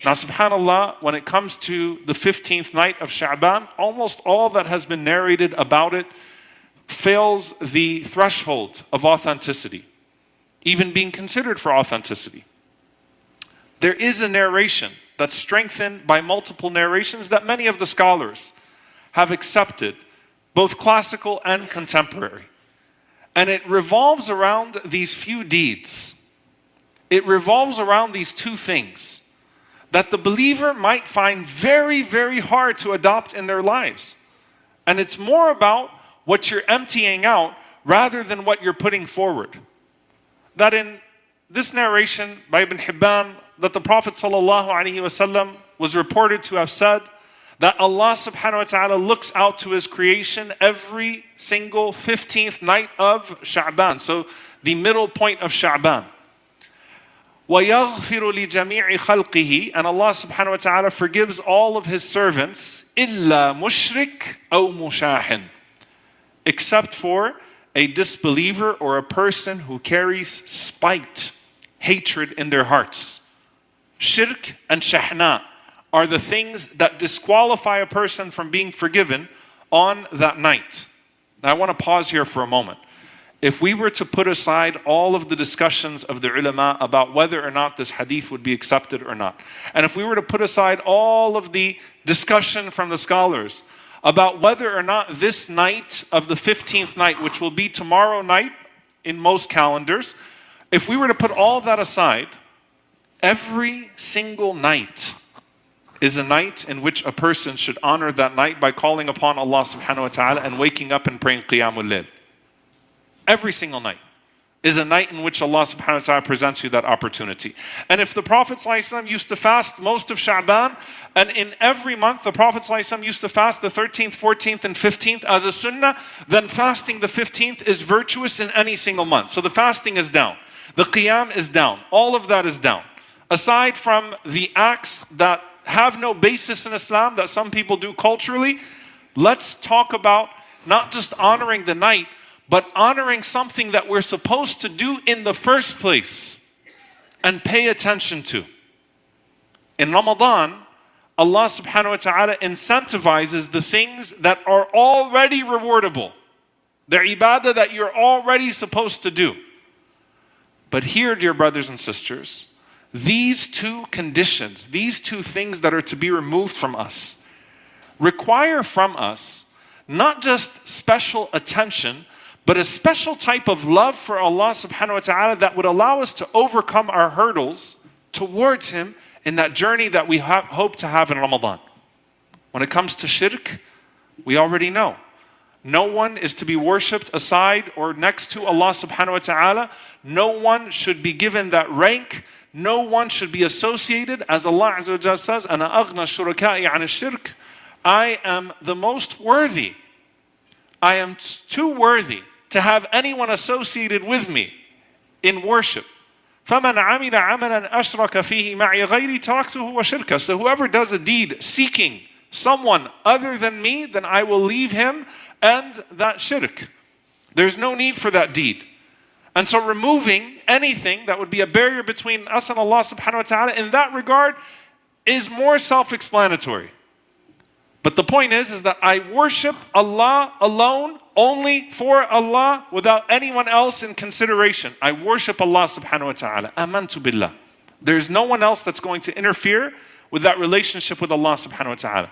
Now, subhanAllah, when it comes to the 15th night of Sha'ban, almost all that has been narrated about it fails the threshold of authenticity, even being considered for authenticity. There is a narration that's strengthened by multiple narrations that many of the scholars have accepted, both classical and contemporary. And it revolves around these few deeds. It revolves around these two things that the believer might find very, very hard to adopt in their lives. And it's more about what you're emptying out rather than what you're putting forward. That in this narration by Ibn Hibban, that the Prophet ﷺ was reported to have said that Allah subhanahu wa ta'ala looks out to His creation every single 15th night of Sha'ban. So the middle point of Sha'ban. وَيَغْفِرُ لِجَمِيعِ خَلْقِهِ, and Allah subhanahu wa ta'ala forgives all of His servants إِلَّا مُشْرِكْ أَوْ مُشَاحٍ, except for a disbeliever or a person who carries spite, hatred in their hearts. Shirk and shahna are the things that disqualify a person from being forgiven on that night. Now I want to pause here for a moment. If we were to put aside all of the discussions of the ulama about whether or not this hadith would be accepted or not, and if we were to put aside all of the discussion from the scholars about whether or not this night of the 15th night, which will be tomorrow night in most calendars, if we were to put all that aside, every single night is a night in which a person should honor that night by calling upon Allah subhanahu wa ta'ala and waking up and praying Qiyamul Layl. Every single night is a night in which Allah subhanahu wa ta'ala presents you that opportunity. And if the Prophet ﷺ used to fast most of Sha'ban, and in every month the Prophet ﷺ used to fast the 13th, 14th, and 15th as a sunnah, then fasting the 15th is virtuous in any single month. So the fasting is down. The qiyam is down. All of that is down. Aside from the acts that have no basis in Islam that some people do culturally, let's talk about not just honoring the night, but honoring something that we're supposed to do in the first place and pay attention to. In Ramadan, Allah subhanahu wa ta'ala incentivizes the things that are already rewardable, the ibadah that you're already supposed to do. But here, dear brothers and sisters, these two conditions, these two things that are to be removed from us, require from us not just special attention, but a special type of love for Allah subhanahu wa ta'ala that would allow us to overcome our hurdles towards Him in that journey that we hope to have in Ramadan. When it comes to shirk, we already know. No one is to be worshipped aside or next to Allah subhanahu wa ta'ala. No one should be given that rank. No one should be associated, as Allah Azza wa Jalla says, أَنَا أَغْنَى الشُّرَكَاءِ عَنِ الشِّرْكِ, I am the most worthy. I am too worthy to have anyone associated with me in worship. فَمَنْ عَمِلَ عَمَلًا أَشْرَكَ فِيهِ مَعِي غَيْرِي تَرَكْتُهُ وَشِرْكَهُ. So whoever does a deed seeking someone other than me, then I will leave him and that shirk. There's no need for that deed. And so removing anything that would be a barrier between us and Allah subhanahu wa ta'ala in that regard is more self-explanatory. But the point is that I worship Allah alone, only for Allah, without anyone else in consideration. I worship Allah subhanahu wa ta'ala. Amantu billah. There's no one else that's going to interfere with that relationship with Allah subhanahu wa ta'ala.